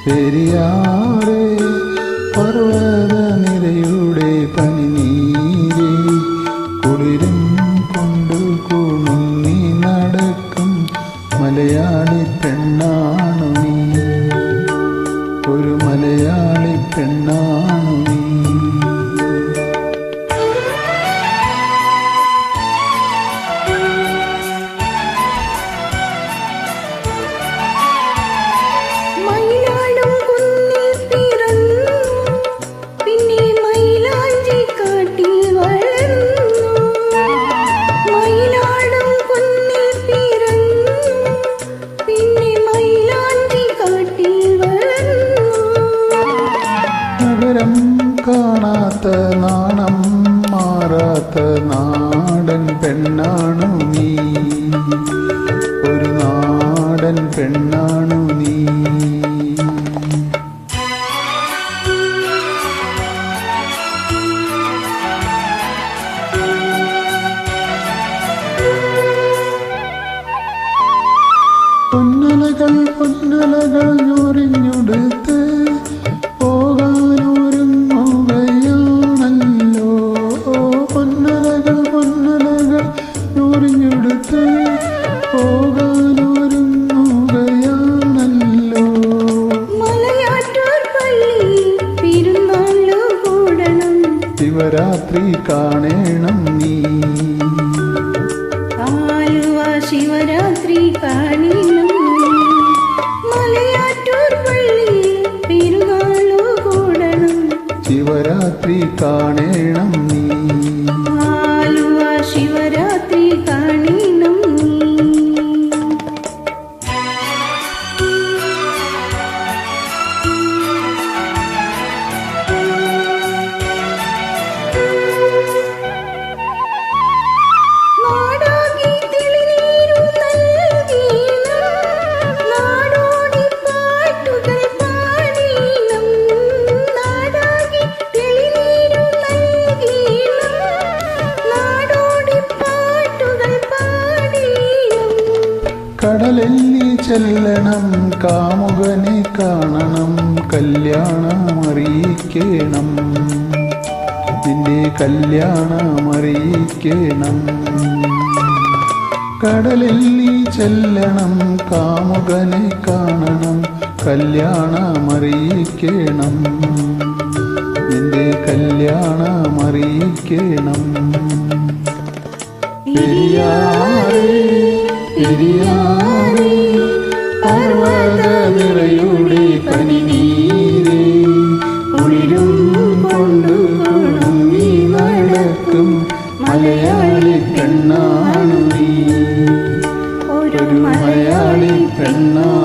പെരിയാറേ പർവ്വത നിരയുടെ പനിനീരേ കുളിരും കൊണ്ടു കുണുങ്ങി നടക്കും മലയാളി പെണ്ണാണു നീ, ഒരു മലയാളി പെണ്ണാണു നീ. നഗരം കാണാത്ത നാണം മാറാത്ത നാടൻ പെണ്ണാണു നീ, ഒരു നാടൻ പെണ്ണാണു നീ. പൊന്നലകൾ പൊന്നലകൾ ഞൊറിഞ്ഞുടുത്ത് പോകാനൊരുങ്ങുകയാണല്ലോ, പൊന്നലകൾ പൊന്നലകൾ ഞൊറിഞ്ഞുടുത്ത് പോകാനൊരുങ്ങുകയാണല്ലോ. മലയാറ്റൂർ പള്ളിയിൽ പെരുന്നാളു കൂടണം, ശിവരാത്രി കാണണം നീ, ആലുവ ശിവരാത്രി കാണണം. മലയാറ്റൂർ പള്ളിയിൽ പെരുന്നാളു കൂടണം, ശിവരാത്രി കാണണം നീ, ആലുവ ശിവരാത്രി കാണണം നീ. കടലെല്ലി ചെല്ലണം കാമുകനെ കാണണം, കല്യാണമറിയിക്കണം നിന്റെ കല്യാണമറിയിക്കണം. കടലെല്ലി ചെല്ലണം കാമുകനെ കാണണം, കല്യാണമറിയിക്കണം നിന്റെ കല്യാണമറിയിക്കണം. പെരിയാറേ പെരിയാറേ പർവ്വത നിരയുടെ പനിനീരേ കുളിരും കൊണ്ടു കുണുങ്ങി നടക്കും മലയാളി പെണ്ണാണു നീ, ഒരു മലയാളി പെണ്ണാണു.